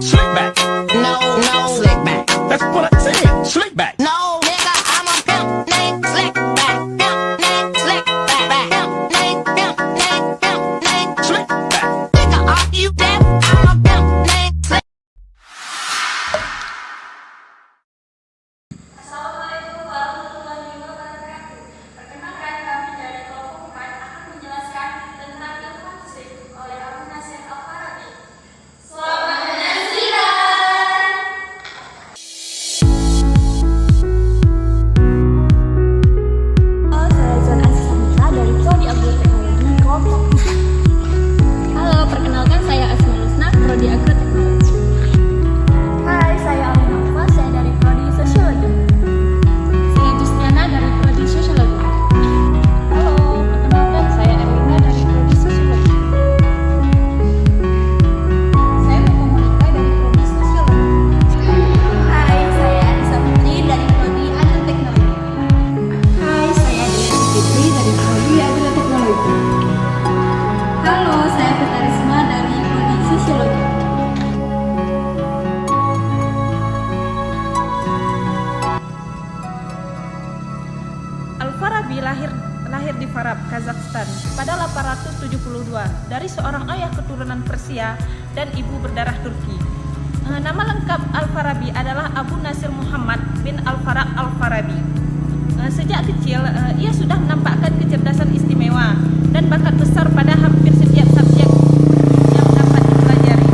Slick back. No, slick back. That's what I said. Slick back. No, nigga, I'm a pimp named Slick back. Pimp named Slick back. Pimp named Slick back. Nigga, are you deaf? I'm a pimp named Slick. Assalamualaikum warahmatullahi wabarakatuh. Perkenalkan, kami dari kelompok 4 akan menjelaskan tentang ilmu musik oleh Abu Nasir Al-Farabi. Selamat menyaksikan. Saya Zon Asmita dari Prodi Agroteknologi kelompok 4. Halo, perkenalkan saya Asma Lusna, Prodi Agroteknologi. Hai, saya Alina Alfa, saya dari Prodi Sosiologi. Saya Justiana dari Prodi Sosiologi. Halo, perkenalkan saya Erlina dari Prodi Sosiologi. Saya Mama Monika dari Prodi Sosiologi. Hai, saya Anissa Putri dari Prodi Agroteknologi. Hai, saya Desi Fitri dari Prodi Agroteknologi. Halo, saya Putarisma dari Prodi Sosiologi. Al-Farabi lahir di Farab, Kazakhstan pada 872 dari seorang ayah keturunan Persia dan ibu berdarah Turki. Nama lengkap Al-Farabi adalah Abu Nasir Muhammad bin Al-Faraq Al-Farabi. Sejak kecil, ia sudah menampakkan kecerdasan istimewa dan bakat besar pada hampir setiap subjek yang dapat dipelajari.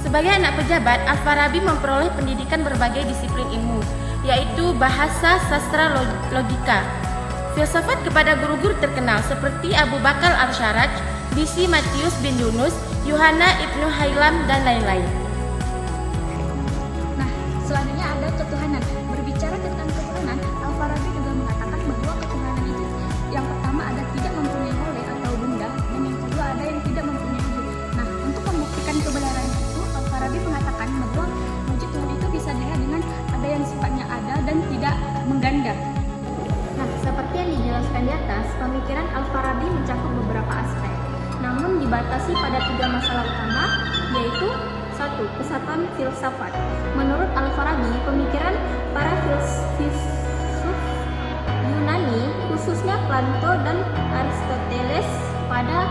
Sebagai anak pejabat, Al-Farabi memperoleh pendidikan berbagai disiplin ilmu, yaitu bahasa, sastra, logika, filsafat kepada guru-guru terkenal seperti Abu Bakar Al-Syarraj, Bisi Matius bin Yunus, Yohana Ibnu Hailam, dan lain-lain. Nah, selanjutnya ada ketuhanan. Berbicara tentang ketuhanan, Al-Farabi juga mengatakan bahwa ketuhanan itu yang pertama ada tidak mempunyai oleh atau benda, dan yang kedua ada yang tidak mempunyai wujud. Nah, untuk membuktikan kebenaran itu, Al-Farabi mengatakan bahwa wujud Tuhan itu bisa dilihat dengan ada yang sifatnya ada dan tidak mengganda. Nah, seperti yang dijelaskan di atas, pemikiran Al-Farabi mencakup beberapa aspek, namun dibatasi pada 3 masalah utama, yaitu 1. Kesatuan filsafat. Menurut Al-Farabi, pemikiran para filsuf Yunani, khususnya Plato dan Aristoteles, pada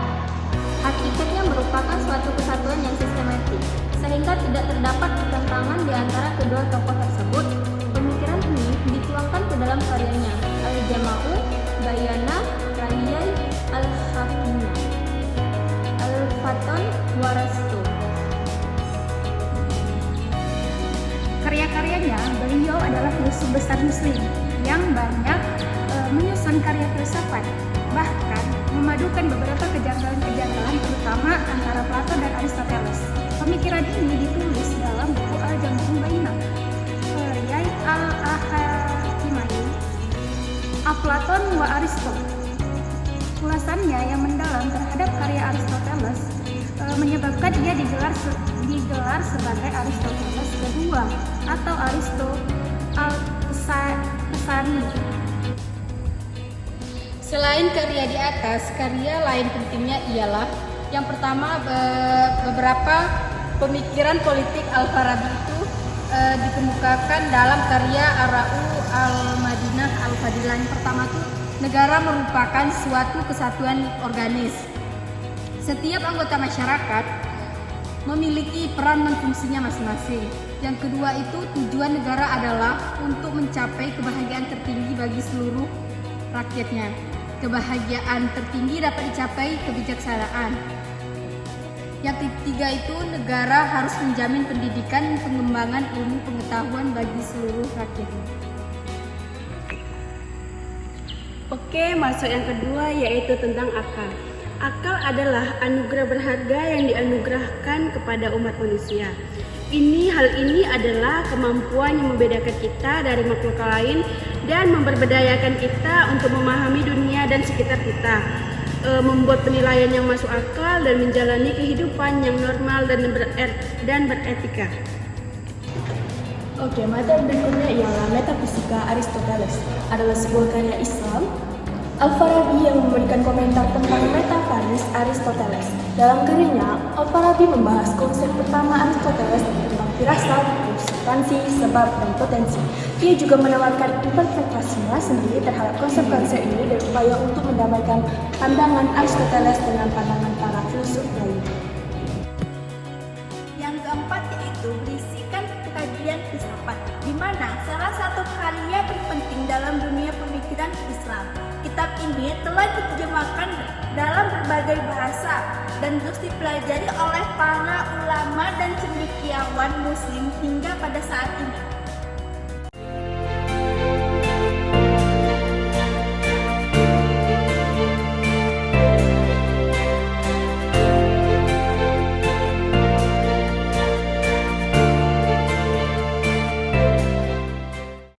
hakikatnya merupakan suatu kesatuan yang sistematik, sehingga tidak terdapat pertentangan di antara kedua tokoh tersebut. Pemikiran ini dituangkan ke dalam karyanya Al-Jama'u Bayana Ra'iyai Al-Hafidhah Al-Faton Warastu. Karya-karyanya, beliau adalah filsuf besar Muslim yang banyak menyusun karya filsafat, bahkan memadukan beberapa kejanggalan-kejanggalan terutama antara Plato dan Aristoteles. Pemikiran ini ditulis dalam buku Al-Jama'u Bayna Ra'iyai Al-Hafidhah Aflaton wa Aristo. Ulasannya yang mendalam terhadap karya Aristoteles menyebabkan ia digelar sebagai Aristoteles kedua atau Aristo Al-Pesani. Selain karya di atas, karya lain pentingnya ialah yang pertama, beberapa pemikiran politik Al-Farabi itu dikemukakan dalam karya Ar-Ra'u Al-Madinah Al-Fadilah. Yang pertama itu, negara merupakan suatu kesatuan organis. Setiap anggota masyarakat memiliki peran dan fungsinya masing-masing. Yang kedua itu, tujuan negara adalah untuk mencapai kebahagiaan tertinggi bagi seluruh rakyatnya. Kebahagiaan tertinggi dapat dicapai kebijaksanaan. Yang ketiga itu, negara harus menjamin pendidikan pengembangan ilmu pengetahuan bagi seluruh rakyatnya. Oke, masuk yang kedua yaitu tentang akal. Akal adalah anugerah berharga yang dianugerahkan kepada umat manusia. Hal ini adalah kemampuan yang membedakan kita dari makhluk lain dan memberdayakan kita untuk memahami dunia dan sekitar kita, membuat penilaian yang masuk akal dan menjalani kehidupan yang normal dan beretika. Oke, materi berikutnya ialah Metafisika Aristoteles. Adalah sebuah karya Islam Al-Farabi yang memberikan komentar tentang metafisis Aristoteles. Dalam karyanya, Al-Farabi membahas konsep pertama Aristoteles tentang firasat, substansi, sebab, dan potensi. Ia juga menawarkan interpretasinya sendiri terhadap konsep-konsep ini dan upaya untuk mendamaikan pandangan Aristoteles dengan pandangan para filsuf lainnya. Yang keempat yaitu berisikan kajian filsafat, di mana salah satu karya terpenting dalam dunia pemikiran Islam. Kitab ini telah diterjemahkan dalam berbagai bahasa dan terus dipelajari oleh para ulama dan cendekiawan muslim hingga pada saat ini.